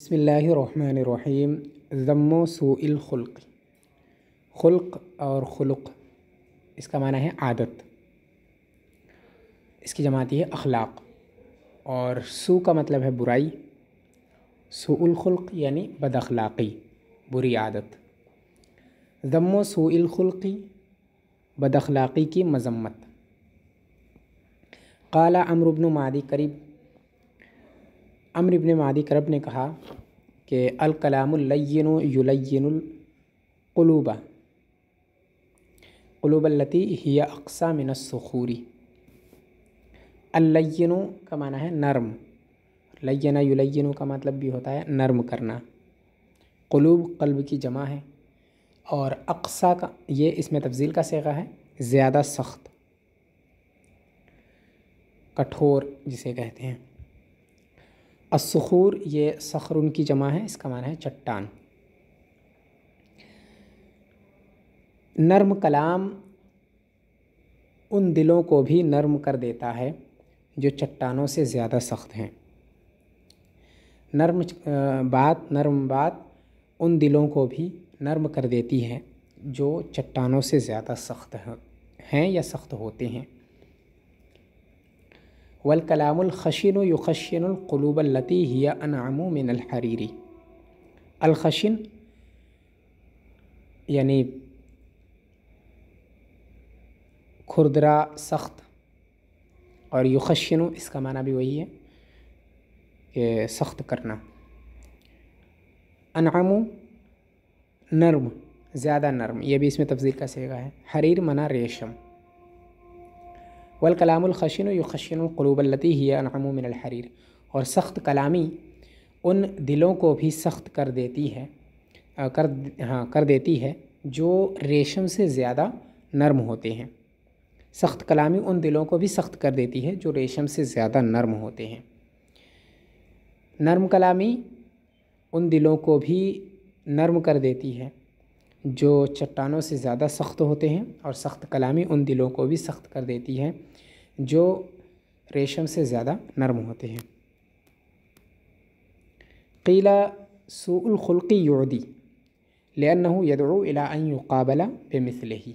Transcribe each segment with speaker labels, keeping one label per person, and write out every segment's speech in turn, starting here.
Speaker 1: بسم اللہ الرحمن الرحیم۔ ذم سوء الخلق، خلق اور خلق اس کا معنی ہے عادت، اس کی جمع آتی ہے اخلاق، اور سو کا مطلب ہے برائی، سوء الخلق یعنی بد اخلاقی، بری عادت۔ ذم سوء الخلق، بد اخلاقی کی مذمت۔ قال عمرو بن معدی کرب، عمرو بن معدی کرب نے کہا کہ الکلام اللین یلین القلوب، قلوب التی ہی اقصی من الصخور۔ اللین کا معنی ہے نرم، لین یلین کا مطلب بھی ہوتا ہے نرم کرنا، قلوب قلب کی جمع ہے، اور اقصی کا یہ اس میں تفضیل کا صیغہ ہے، زیادہ سخت، کٹھور جسے کہتے ہیں۔ الصخور یہ صخر ان کی جمع ہے، اس کا معنی ہے چٹان۔ نرم کلام ان دلوں کو بھی نرم کر دیتا ہے جو چٹانوں سے زیادہ سخت ہیں۔ نرم بات ان دلوں کو بھی نرم کر دیتی ہے جو چٹانوں سے زیادہ سخت ہیں یا سخت ہوتے ہیں۔ والکلام الخشن یخشن القلوب التی ہی انعم من الحریر۔ الخشن یعنی کھردرا سخت، اور یخشن اس کا معنی بھی وہی ہے کہ سخت کرنا۔ انعم نرم، زیادہ نرم، یہ بھی اس میں تفضیل کا صیغہ ہے۔ حریر معنی ریشم۔ والکلام الخشن یخشن القلوب التی ہی انعم من الحریر، اور سخت کلامی ان دلوں کو بھی سخت کر دیتی ہے جو ریشم سے زیادہ نرم ہوتے ہیں۔ سخت کلامی ان دلوں کو بھی سخت کر دیتی ہے جو ریشم سے زیادہ نرم ہوتے ہیں۔ نرم کلامی ان دلوں کو بھی نرم کر دیتی ہے جو چٹانوں سے زیادہ سخت ہوتے ہیں، اور سخت کلامی ان دلوں کو بھی سخت کر دیتی ہے جو ریشم سے زیادہ نرم ہوتے ہیں۔ قیل سوء الخلق یعدی لأنه يدعو إلى أن يقابل بمثله۔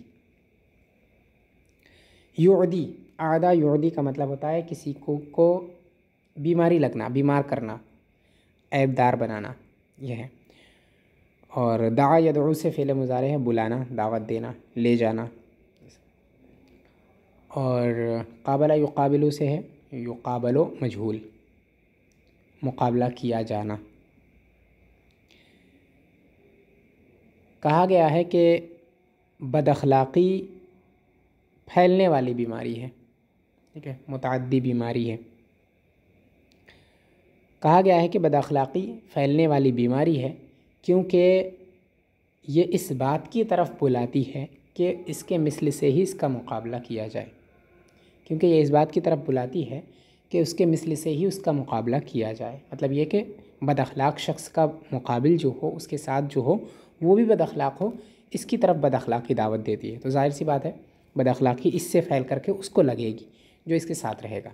Speaker 1: یعدی، اعدا یعدی کا مطلب ہوتا ہے کسی کو بیماری لگنا، بیمار کرنا، عیب دار بنانا، یہ ہے۔ اور دعا یدعو سے فعل مضارع ہے، بلانا، دعوت دینا، لے جانا۔ اور قابلہ یقابلو سے ہے، یقابلو مجہول، مقابلہ کیا جانا۔ کہا گیا ہے کہ بد اخلاقی پھیلنے والی بیماری ہے، ٹھیک ہے، متعدی بیماری ہے۔ کہا گیا ہے کہ بد اخلاقی پھیلنے والی بیماری ہے کیونکہ یہ اس بات کی طرف بلاتی ہے کہ اس کے مثل سے ہی اس کا مقابلہ کیا جائے، کیونکہ یہ اس بات کی طرف بلاتی ہے کہ اس کے مثل سے ہی اس کا مقابلہ کیا جائے۔ مطلب یہ کہ بد اخلاق شخص کا مقابل جو ہو، اس کے ساتھ جو ہو وہ بھی بد اخلاق ہو، اس کی طرف بد اخلاقی دعوت دیتی ہے۔ تو ظاہر سی بات ہے بد اخلاقی اس سے پھیل کر کے اس کو لگے گی جو اس کے ساتھ رہے گا۔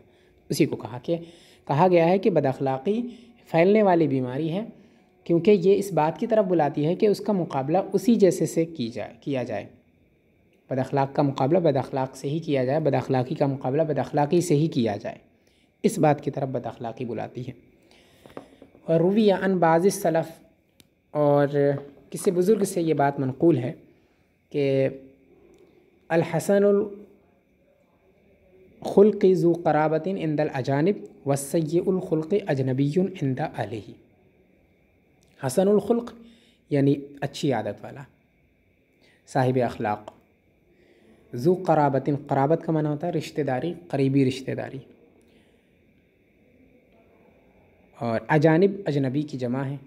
Speaker 1: اسی کو کہا گیا ہے کہ بد اخلاقی پھیلنے والی بیماری ہے کیونکہ یہ اس بات کی طرف بلاتی ہے کہ اس کا مقابلہ اسی جیسے سے کیا جائے۔ بد اخلاق کا مقابلہ بد اخلاق سے ہی کیا جائے، بد اخلاقی کا مقابلہ بد اخلاقی سے ہی کیا جائے، اس بات کی طرف بد اخلاقی بلاتی ہے۔ اور روی عن بعض السلف، اور کسی بزرگ سے یہ بات منقول ہے کہ الحسن الخلق ذو قرابۃ عند الاجانب والسیء الخلق اجنبی عند اہلہ۔ حسن الخلق یعنی اچھی عادت والا، صاحب اخلاق، ذو قرابۃ، قرابت کا معنی ہوتا ہے رشتہ داری، قریبی رشتہ داری، اور اجانب اجنبی کی جمع ہے،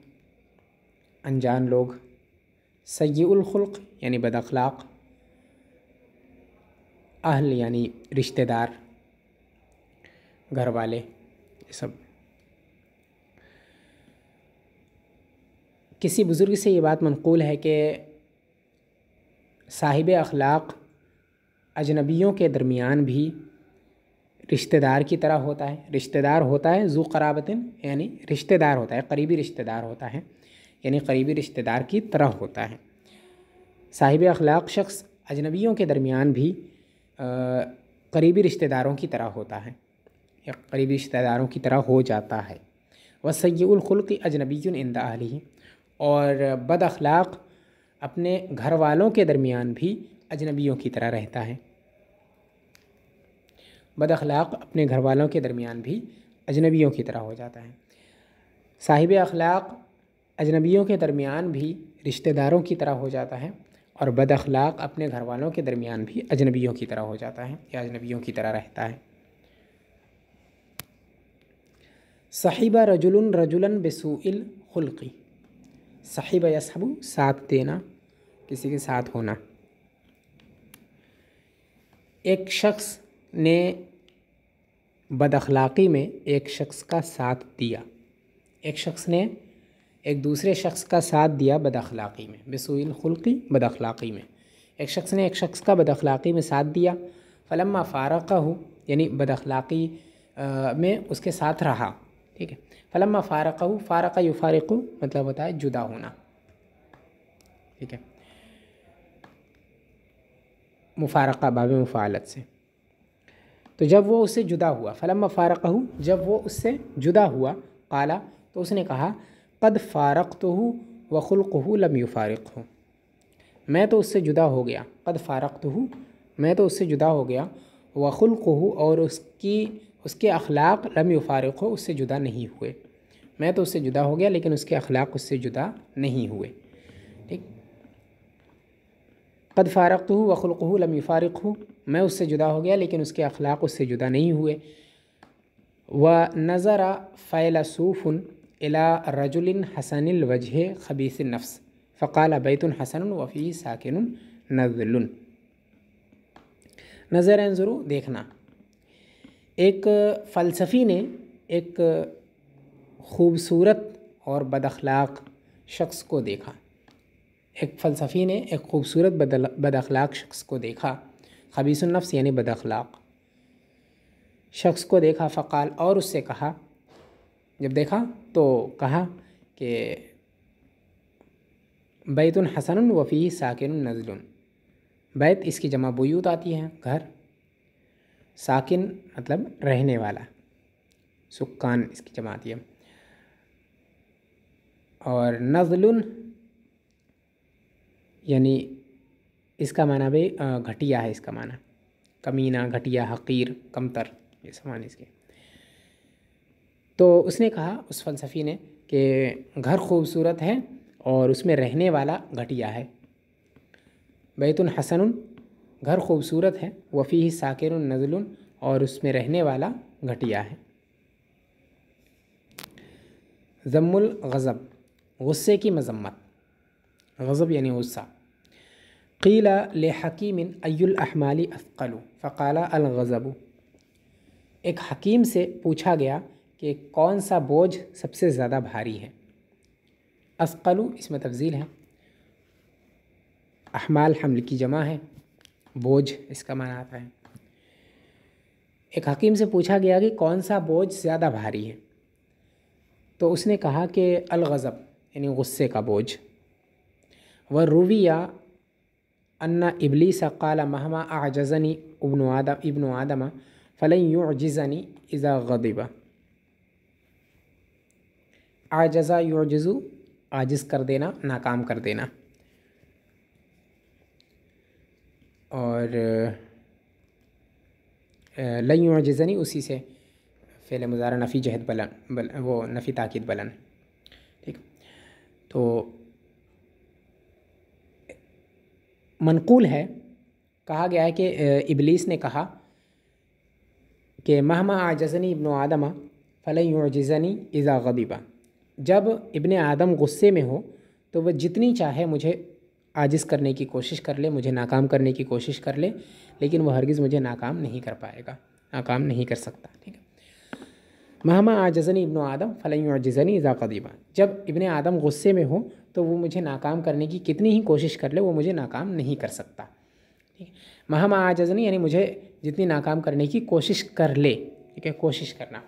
Speaker 1: انجان لوگ۔ سیء الخلق یعنی بد اخلاق، اہل یعنی رشتہ دار، گھر والے، یہ سب۔ کسی بزرگ سے یہ بات منقول ہے کہ صاحب اخلاق اجنبیوں کے درمیان بھی رشتہ دار کی طرح ہوتا ہے. رشتہ دار ہوتا ہے ذو قرابتن یعنی رشتہ دار ہوتا ہے، قریبی رشتہ دار ہوتا ہے، یعنی قریبی رشتہ دار کی طرح ہوتا ہے. صاحب اخلاق شخص اجنبیوں کے درمیان بھی قریبی رشتہ داروں کی طرح ہوتا ہے یا قریبی رشتہ داروں کی طرح ہو جاتا ہے. وسیء الخلق اجنبی عند اہلہ، اور بد اخلاق اپنے گھر والوں کے درمیان بھی اجنبیوں کی طرح رہتا ہے. بد اخلاق اپنے گھر والوں کے درمیان بھی اجنبیوں کی طرح ہو جاتا ہے. صاحب اخلاق اجنبیوں کے درمیان بھی رشتہ داروں کی طرح ہو جاتا ہے، اور بد اخلاق اپنے گھر والوں کے درمیان بھی اجنبیوں کی طرح ہو جاتا ہے یا اجنبیوں کی طرح رہتا ہے. صحب رجل رجلا بسوء الخلق، صحب یصحب ساتھ دینا، کسی کے ساتھ ہونا. ایک شخص نے بد اخلاقی میں ایک شخص کا ساتھ دیا، ایک شخص نے ایک دوسرے شخص کا ساتھ دیا بد اخلاقی میں، بسوء الخلق بد اخلاقی میں. ایک شخص نے ایک شخص کا بد اخلاقی میں ساتھ دیا، فلما فارقہ یعنی بد اخلاقی میں اس کے ساتھ رہا، ٹھیک ہے. فلما فارقہ، فارق یفارق مطلب ہوتا ہے جدا ہونا، ٹھیک ہے، مفارقہ باب مفاعلت سے. تو جب وہ اس سے جدا ہوا، فلما فارقہ جب وہ اس سے جدا ہوا، قالا تو اس نے کہا قد فارقتہ وخلقہ لم یفارقہ، میں تو اس سے جدا ہو گیا، قد فارقتہ میں تو اس سے جدا ہو گیا، وخلقہ اور اس کے اخلاق لم یفارقہ اس سے جدا نہیں ہوئے. میں تو اس سے جدا ہو گیا لیکن اس کے اخلاق اس سے جدا نہیں ہوئے، ٹھیک. قد فارقتہ وخلقہ لم یفارقہ، میں اس سے جدا ہو گیا لیکن اس کے اخلاق اس سے جدا نہیں ہوئے. ونظر فیلسوف الی رجل حسن الوجہ خبیث النفس فقال بیت حسن وفیہ ساکن نذل. نظر انظرو دیکھنا، ایک فلسفی نے ایک خوبصورت اور بد اخلاق شخص کو دیکھا. ایک فلسفی نے ایک خوبصورت بد اخلاق شخص کو دیکھا، خبیث النفس یعنی بد اخلاق شخص کو دیکھا. فقال اور اس سے کہا، جب دیکھا تو کہا کہ بیت حسن وفیہ ساکن نزل، بیت اس کی جمع بیوت آتی ہے گھر، ساکن مطلب رہنے والا، سکان اس کی جمع آتی ہے، اور نزل یعنی اس کا معنی بھی گھٹیا ہے، اس کا معنی کمینہ، گھٹیا، حقیر، کمتر، یہ سب معنی اس کے. تو اس نے کہا، اس فلسفی نے، کہ گھر خوبصورت ہے اور اس میں رہنے والا گھٹیا ہے. بیت حسن گھر خوبصورت ہے، وفیہ ساکن نزل اور اس میں رہنے والا گھٹیا ہے. ذم الغضب غصے کی مذمت، غضب یعنی غصہ. قیل لحکیم ای الاحمال اثقل فقال الغضب، ایک حکیم سے پوچھا گیا کہ کون سا بوجھ سب سے زیادہ بھاری ہے. اثقل اس میں تفضیل ہے، احمال حمل کی جمع ہے، بوجھ اس کا معنی آتا ہے. ایک حکیم سے پوچھا گیا کہ کون سا بوجھ زیادہ بھاری ہے، تو اس نے کہا کہ الغضب یعنی غصے کا بوجھ. وروی ان ابلیس قال مہما اعجزنی ابن آدم فلن یعجزنی اذا غضب. اعجزا یعجزو عاجز کر دینا، ناکام کر دینا. اور لن یعجزنی اسی سے فعل مضارع نفی جہد بلن، وہ نفی تاکید بلن، ٹھیک. تو منقول ہے، کہا گیا ہے کہ ابلیس نے کہا کہ مہما اعجزنی ابن آدم فلن یعجزنی اذا غضب، جب ابن آدم غصے میں ہو تو وہ جتنی چاہے مجھے عاجز کرنے کی کوشش کر لے، مجھے ناکام کرنے کی کوشش کر لے، لیکن وہ ہرگز مجھے ناکام نہیں کر پائے گا، ناکام نہیں کر سکتا، ٹھیک ہے. مہما اعجزنی ابن آدم فلن یعجزنی اذا غضب، جب ابن آدم غصے میں ہو تو وہ مجھے ناکام کرنے کی کتنی ہی کوشش کر لے، وہ مجھے ناکام نہیں کر سکتا، ٹھیک ہے. مہما اعجزنی یعنی مجھے جتنی ناکام کرنے کی کوشش کر لے، ٹھیک ہے، کوشش کرنا۔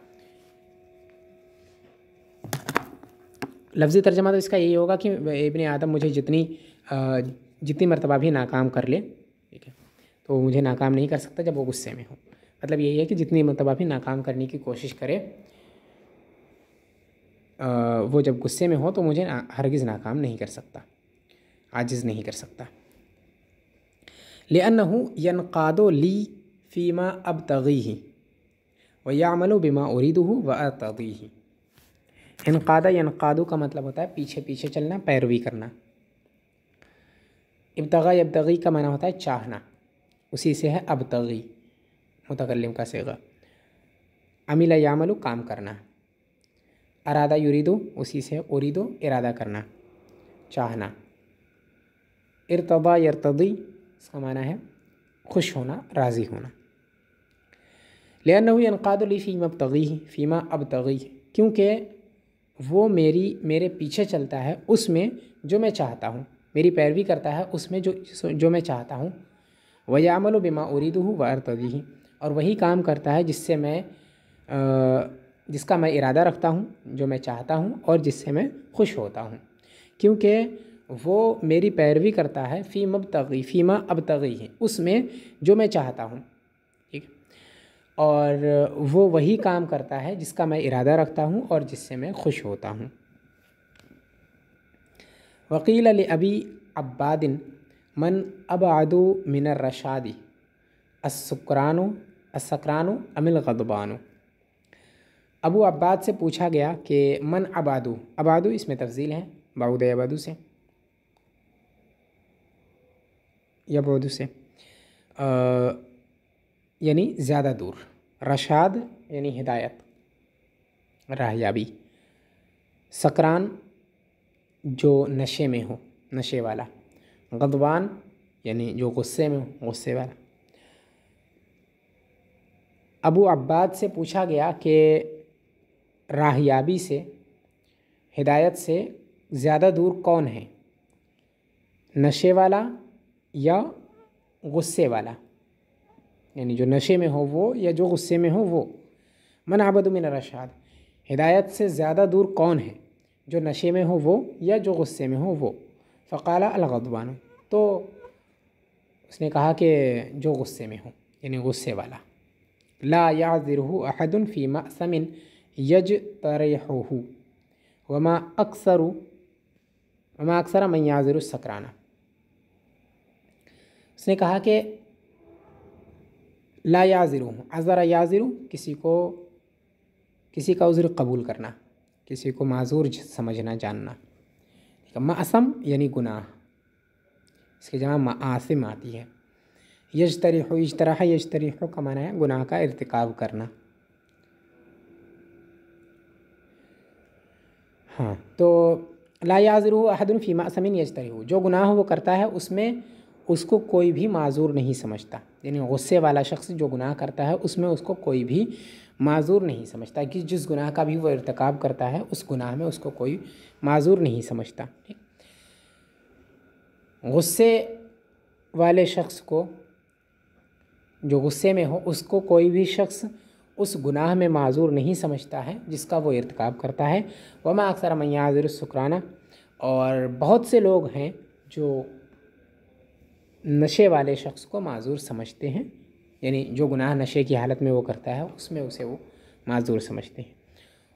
Speaker 1: لفظی ترجمہ تو اس کا یہی ہوگا کہ ابن آدم مجھے جتنی مرتبہ بھی ناکام کر لے، ٹھیک ہے، تو وہ مجھے ناکام نہیں کر سکتا جب وہ غصے میں ہو۔ مطلب یہی ہے کہ جتنی مرتبہ بھی ناکام کرنے کی کوشش کرے، وہ جب غصے میں ہو تو مجھے ہرگز ناکام نہیں کر سکتا، عاجز نہیں کر سکتا۔ لِأَنَّهُ يَنْقَادُ لِي فِي مَا أَبْتَغِيهِ وَيَعْمَلُ بِمَا أُرِيدُهُ وَأَرْتَضِيهِ۔ انقادہ ینقادو کا مطلب ہوتا ہے پیچھے پیچھے چلنا، پیروی کرنا۔ ابتغا یبتغی کا معنی ہوتا ہے چاہنا، اسی سے ہے ابتغی، متکلم کا صیغہ۔ عمل یعمل کام کرنا، ارادہ یریدو اسی سے اریدو ارادہ کرنا، چاہنا۔ ارتضا یرتضی اس کا معنی ہے خوش ہونا، راضی ہونا۔ لأنه ينقاد لي فيما ابتغيه فيما ابتغيه، کیونکہ وہ میرے پیچھے چلتا ہے اس میں جو میں چاہتا ہوں، میری پیروی کرتا ہے اس میں جو میں چاہتا ہوں۔ وَيَعْمَلُ بِمَا أُرِيدُهُ وَأَرْتَضِيهِ، اور وہی کام کرتا ہے جس کا میں ارادہ رکھتا ہوں، جو میں چاہتا ہوں اور جس سے میں خوش ہوتا ہوں، کیونکہ وہ میری پیروی کرتا ہے فیما ابتغی ہے، اس میں جو میں چاہتا ہوں، ٹھیک، اور وہ وہی کام کرتا ہے جس کا میں ارادہ رکھتا ہوں اور جس سے میں خوش ہوتا ہوں۔ وقیل لأبی عباد من ابعد من الرشاد السکران ام الغضبان۔ ابو عباد سے پوچھا گیا کہ من ابعدو اس میں تفضیل ہے، بعود یبعدو سے، یبعدو سے یعنی زیادہ دور، رشاد یعنی ہدایت، راہیابی، سکران جو نشے میں ہو، نشے والا، غضبان یعنی جو غصے میں ہو، غصے والا۔ ابو عباد سے پوچھا گیا کہ راہیابی سے، ہدایت سے زیادہ دور کون ہے، نشے والا یا غصے والا، یعنی جو نشے میں ہو وہ یا جو غصے میں ہو وہ۔ من ابعد من الرشاد، ہدایت سے زیادہ دور کون ہے، جو نشے میں ہو وہ یا جو غصے میں ہو وہ۔ فقال الغضبان، تو اس نے کہا کہ جو غصے میں ہو، یعنی غصے والا۔ لا يعذره احد في مأثم يجترحه وما اکثر من يعذر السکران۔ اس نے کہا کہ لا یعذرہ، عذر یعذر کسی کا عذر قبول کرنا، کسی کو معذور سمجھنا، جاننا۔ مأثم یعنی گناہ، اس کی جمع معاصم آتی ہے۔ یجترح، اجتراح یجترح کا معنی ہے گناہ کا ارتکاب کرنا۔ ہاں، تو لا یعذرہ احد فی مأثم یجترح، جو گناہ وہ کرتا ہے اس میں اس کو کوئی بھی معذور نہیں سمجھتا، یعنی غصے والا شخص جو گناہ کرتا ہے اس میں اس کو کوئی بھی معذور نہیں سمجھتا، کہ جس گناہ کا بھی وہ ارتکاب کرتا ہے اس گناہ میں اس کو کوئی معذور نہیں سمجھتا۔ غصے والے شخص کو، جو غصے میں ہو، اس کو کوئی بھی شخص اس گناہ میں معذور نہیں سمجھتا ہے جس کا وہ ارتکاب کرتا ہے۔ وما اکثر من یعذر السکران، اور بہت سے لوگ ہیں جو نشے والے شخص کو معذور سمجھتے ہیں، یعنی جو گناہ نشے کی حالت میں وہ کرتا ہے اس میں اسے وہ معذور سمجھتے ہیں،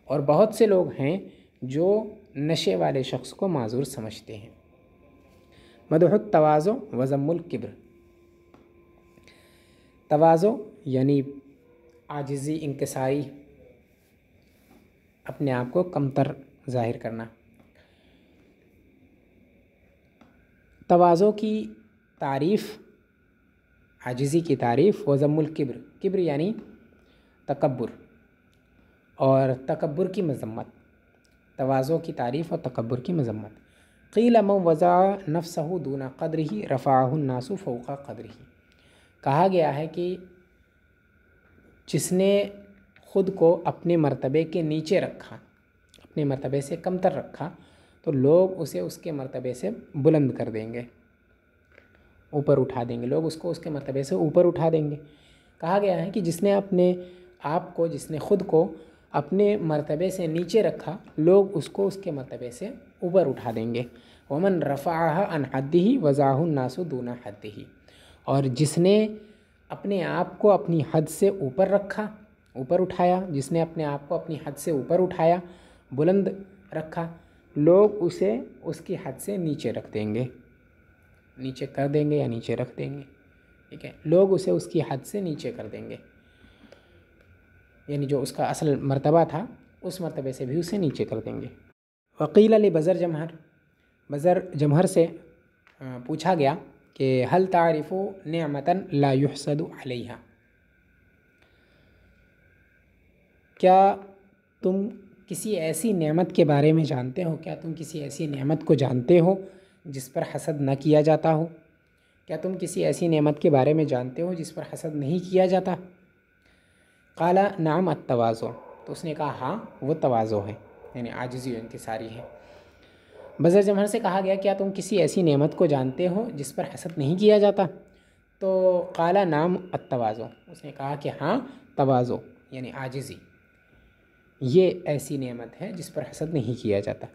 Speaker 1: اور بہت سے لوگ ہیں جو نشے والے شخص کو معذور سمجھتے ہیں۔ مدح التواضع وذم الکبر، تواضع یعنی عاجزی، انکساری، اپنے آپ کو کمتر ظاہر کرنا۔ تواضع کی تعریف، عاجزی کی تعریف، وذم الکبر، کبر یعنی تکبر، اور تکبر کی مذمت، تواضع کی تعریف اور تکبر کی مذمت۔ قیل من وضع نفسه دون قدره رفعه الناس فوق قدره، کہا گیا ہے کہ جس نے خود کو اپنے مرتبے کے نیچے رکھا، اپنے مرتبے سے کمتر رکھا، تو لوگ اسے اس کے مرتبے سے بلند کر دیں گے، اوپر اٹھا دیں گے، لوگ اس کو اس کے مرتبے سے اوپر اٹھا دیں گے۔ کہا گیا ہے کہ جس نے اپنے آپ کو، جس نے خود کو اپنے مرتبے سے نیچے رکھا، لوگ اس کو اس کے مرتبے سے اوپر اٹھا دیں گے۔ ومن رفعها عن حده وضعه الناس دون حده، اور جس نے اپنے آپ کو اپنی حد سے اوپر رکھا، اوپر اٹھایا، جس نے اپنے آپ کو اپنی حد سے اوپر اٹھایا، بلند رکھا، لوگ اسے اس کی حد سے نیچے رکھ دیں گے، نیچے کر دیں گے یا نیچے رکھ دیں گے، ٹھیک ہے، لوگ اسے اس کی حد سے نیچے کر دیں گے، یعنی جو اس کا اصل مرتبہ تھا اس مرتبے سے بھی اسے نیچے کر دیں گے۔ وقیل لبزر جمہر، بزر جمہر سے پوچھا گیا کہ هل تعرف نعمتا لا يحسد علیہا، کیا تم کسی ایسی نعمت کے بارے میں جانتے ہو، کیا تم کسی ایسی نعمت کو جانتے ہو جس پر حسد نہ کیا جاتا ہو، کیا تم کسی ایسی نعمت کے بارے میں جانتے ہو جس پر حسد نہیں کیا جاتا؟ قال نعم التواضع، تو اس نے کہا ہاں وہ تواضع ہے، یعنی عاجزی و انکساری ہے۔ بزر جمہر سے کہا گیا کیا تم کسی ایسی نعمت کو جانتے ہو جس پر حسد نہیں کیا جاتا؟ تو قال نعم التواضع، اس نے کہا کہ ہاں تواضع یعنی عاجزی یہ ایسی نعمت ہے جس پر حسد نہیں کیا جاتا۔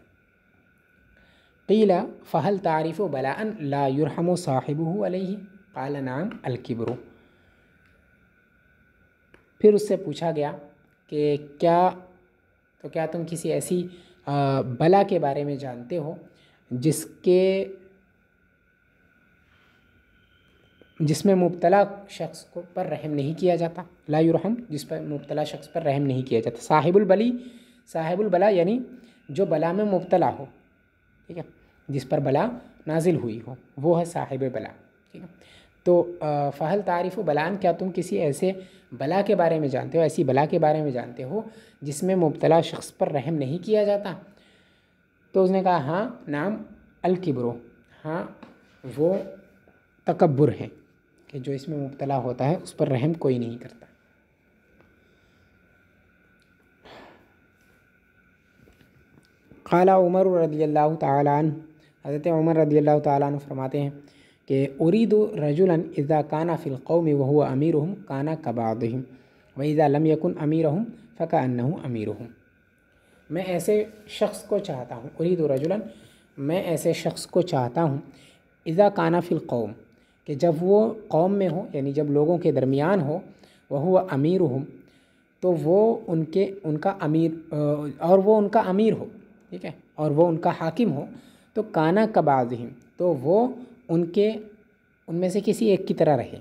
Speaker 1: قیل فہل تعرف بلاء لا یرحم صاحبہ علیہ، قال نعم الکبر، پھر اس سے پوچھا گیا کہ کیا تم کسی ایسی بلا کے بارے میں جانتے ہو جس میں مبتلا شخص کو پر رحم نہیں کیا جاتا، لا یرحم جس پر مبتلا شخص پر رحم نہیں کیا جاتا، صاحب البلا یعنی جو بلا میں مبتلا ہو، ٹھیک ہے، جس پر بلا نازل ہوئی ہو وہ ہے صاحب بلا، ٹھیک ہے۔ تو فہل تعریف بلان، کیا تم کسی ایسے بلا کے بارے میں جانتے ہو، ایسی بلا کے بارے میں جانتے ہو جس میں مبتلا شخص پر رحم نہیں کیا جاتا؟ تو اس نے کہا ہاں نعم الکبر، ہاں وہ تکبر ہے کہ جو اس میں مبتلا ہوتا ہے اس پر رحم کوئی نہیں کرتا۔ قال عمر رضی اللہ تعالیٰ عنہ، حضرت عمر رضی اللہ تعالیٰ عنہ فرماتے ہیں کہ اريد رجلا اذا كان في القوم وهو اميرهم كان كبعضهم واذا لم يكن اميرهم فكأنه اميرهم، میں ایسے شخص کو چاہتا ہوں، اريد رجلا میں ایسے شخص کو چاہتا ہوں، اذا كان في القوم کہ جب وہ قوم میں ہو، یعنی جب لوگوں کے درمیان ہو، وهو اميرهم تو وہ ان کا امیر اور وہ ان کا امیر ہو، ٹھیک ہے، اور وہ ان کا حاکم ہو، تو کانا کبعضہم تو وہ ان میں سے کسی ایک کی طرح رہے،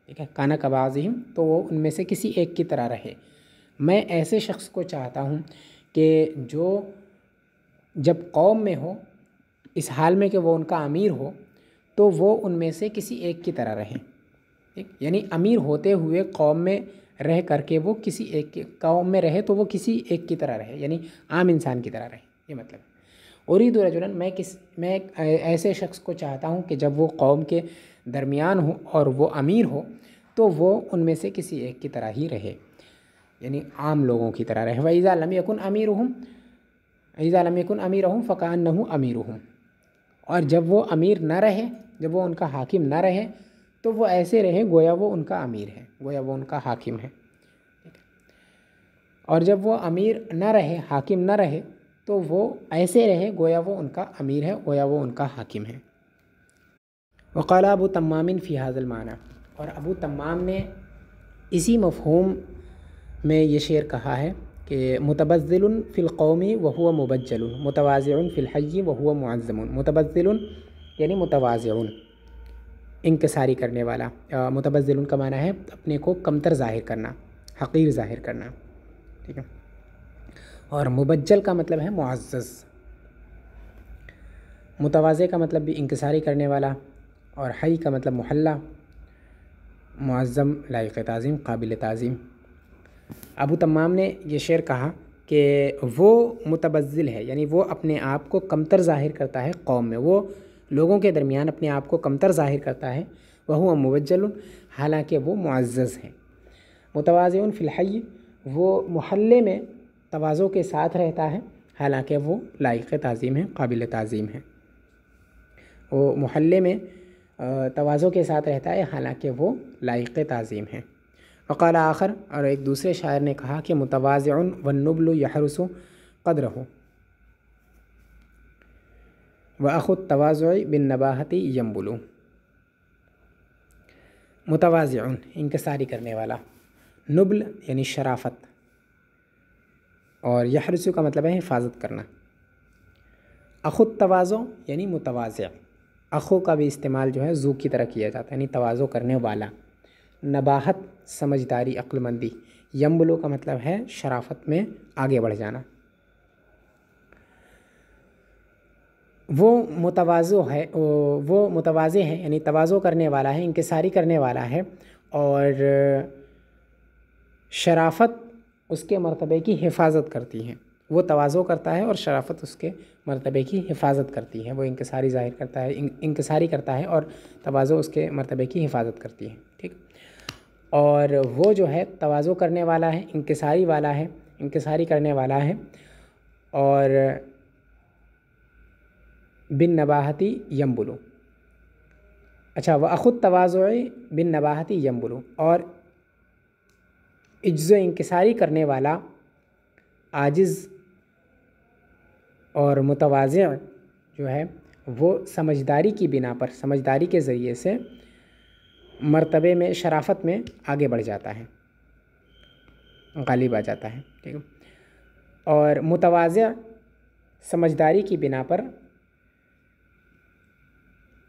Speaker 1: ٹھیک ہے، کانا کبعضہم تو وہ ان میں سے کسی ایک کی طرح رہے۔ میں ایسے شخص کو چاہتا ہوں کہ جو جب قوم میں ہو اس حال میں کہ وہ ان کا امیر ہو تو وہ ان میں سے کسی ایک کی طرح رہے، ٹھیک، یعنی امیر ہوتے ہوئے قوم میں رہ کر کے وہ کسی ایک کی قوم میں رہے تو وہ کسی ایک کی طرح رہے، یعنی عام انسان کی طرح رہے، یہ مطلب ہے۔ اريد رجلا میں ایسے شخص کو چاہتا ہوں کہ جب وہ قوم کے درمیان ہو اور وہ امیر ہو تو وہ ان میں سے کسی ایک کی طرح ہی رہے، یعنی عام لوگوں کی طرح رہے۔ وَإِذَا لَمْ يَكُنْ أَمِيرُهُمْ فَكَأَنَّهُ أَمِيرُهُمْ، اور جب وہ امیر نہ رہے، جب وہ ان کا حاکم نہ رہے تو وہ ایسے رہے گویا وہ ان کا امیر ہے، گویا وہ ان کا حاکم ہے، اور جب وہ امیر نہ رہے، حاکم نہ رہے تو وہ ایسے رہے گویا وہ ان کا امیر ہے، گویا وہ ان کا حاکم ہے۔ وقال ابو تمام فی هذا المعنی، اور ابو تمام نے اسی مفہوم میں یہ شعر کہا ہے کہ متبذل فی القوم وهو مبجل، متواضع فی الحی وهو معظم۔ متبذل یعنی متواضع، انکساری کرنے والا، متبذل کا معنی ہے اپنے کو کمتر ظاہر کرنا، حقیر ظاہر کرنا، ٹھیک ہے، اور مبجل کا مطلب ہے معزز۔ متواضع کا مطلب بھی انکساری کرنے والا، اور حی کا مطلب محلہ، معظم لائق تعظیم، قابل تعظیم۔ ابو تمام نے یہ شعر کہا کہ وہ متبذل ہے، یعنی وہ اپنے آپ کو کمتر ظاہر کرتا ہے قوم میں، وہ لوگوں کے درمیان اپنے آپ کو کمتر ظاہر کرتا ہے، وہو مبجل حالانکہ وہ معزز ہے۔ متواضع فی الحی، وہ محلے میں تواضع کے ساتھ رہتا ہے حالانکہ وہ لائق تعظیم ہے، قابل تعظیم ہے۔ وہ محلے میں تواضع کے ساتھ رہتا ہے حالانکہ وہ لائق تعظیم ہے۔ وقال آخر، اور ایک دوسرے شاعر نے کہا کہ متواضع والنبل یحرس قدرہ وأخو التواضع بالنباہۃ ینبل۔ متواضع انکساری کرنے والا، نبل یعنی شرافت، اور یحرس کا مطلب ہے حفاظت کرنا۔ اخو التواضع یعنی متواضع، اخو کا بھی استعمال جو ہے ذو کی طرح کیا جاتا ہے، یعنی تواضع کرنے والا۔ نباہت سمجھداری، عقل مندی۔ ینبلو کا مطلب ہے شرافت میں آگے بڑھ جانا۔ وہ متواضع ہے یعنی تواضع کرنے والا ہے، انکساری کرنے والا ہے، اور شرافت اس کے مرتبے کی حفاظت کرتی ہے۔ وہ تواضع کرتا ہے اور شرافت اس کے مرتبے کی حفاظت کرتی ہے۔ وہ انکساری ظاہر کرتا ہے، انکساری کرتا ہے، اور تواضع اس کے مرتبے کی حفاظت کرتی ہے، ٹھیک۔ اور وہ جو ہے تواضع کرنے والا ہے، انکساری کرنے والا ہے، اور بالنباہۃ ینبل۔ اچھا، وأخو التواضع بالنباہۃ ینبل، اور عجز و انکساری کرنے والا، عاجز اور متواضع جو ہے وہ سمجھداری کی بنا پر، سمجھداری کے ذریعے سے مرتبے میں، شرافت میں آگے بڑھ جاتا ہے، غالب آ جاتا ہے، ٹھیک ہے۔ اور متواضع سمجھداری کی بنا پر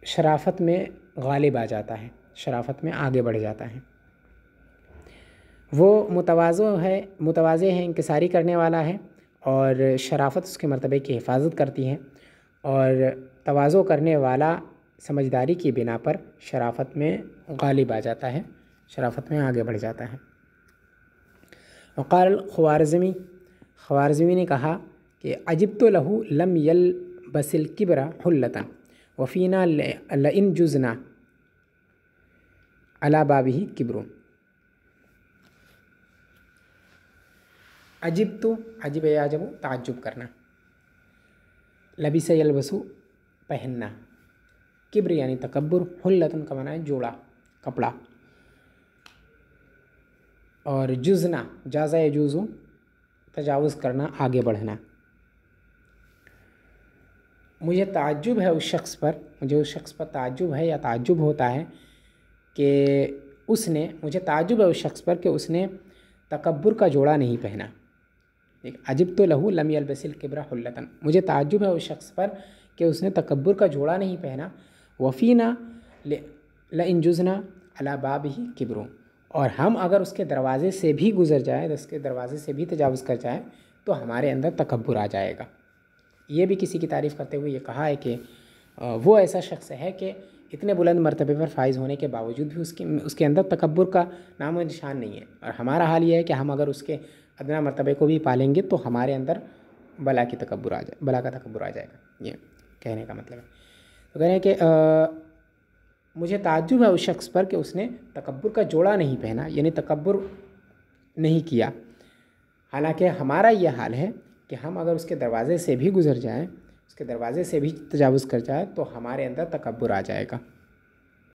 Speaker 1: شرافت میں غالب آ جاتا ہے، شرافت میں آگے بڑھ جاتا ہے۔ وہ متواضع ہے، انکساری کرنے والا ہے، اور شرافت اس کے مرتبے کی حفاظت کرتی ہے، اور تواضع کرنے والا سمجھداری کی بنا پر شرافت میں غالب آ جاتا ہے، شرافت میں آگے بڑھ جاتا ہے۔ وقال خوارزمی نے کہا کہ عجبت لہ لم یلبس الکبر حلۃ وفینا لئن جزنا علی بابہ کبر۔ عجب یعجب تعجب کرنا، لبس یلبس پہننا، کبر یعنی تکبر، حلۃ کا معنی ہے جوڑا، کپڑا، اور جزنا، جازا یجوز تجاوز کرنا، آگے بڑھنا۔ مجھے تعجب ہے اس شخص پر تعجب ہے یا تعجب ہوتا ہے کہ مجھے تعجب ہے اس شخص پر کہ اس نے تکبر کا جوڑا نہیں پہنا۔ عجبت لہ لم یلبس الکبر حلۃ، مجھے تعجب ہے اس شخص پر کہ اس نے تکبر کا جوڑا نہیں پہنا۔ وفینا لئن جزنا علی بابہ کبر، اور ہم اگر اس کے دروازے سے بھی گزر جائیں، اس کے دروازے سے بھی تجاوز کر جائیں تو ہمارے اندر تکبر آ جائے گا۔ یہ بھی کسی کی تعریف کرتے ہوئے یہ کہا ہے کہ وہ ایسا شخص ہے کہ اتنے بلند مرتبے پر فائز ہونے کے باوجود بھی اس کے اندر تکبر کا نام و نشان نہیں ہے، اور ہمارا حال یہ ہے کہ ہم اگر اس کے ادنا مرتبے کو بھی پالیں گے تو ہمارے اندر بلا کا تکبر آ جائے گا۔ یہ کہنے کا مطلب ہے، تو کہہ رہے ہیں کہ مجھے تعجب ہے اس شخص پر کہ اس نے تکبر کا جوڑا نہیں پہنا، یعنی تکبر نہیں کیا، حالانکہ ہمارا یہ حال ہے کہ ہم اگر اس کے دروازے سے بھی گزر جائیں، اس کے دروازے سے بھی تجاوز کر جائیں تو ہمارے اندر تکبر آ جائے گا۔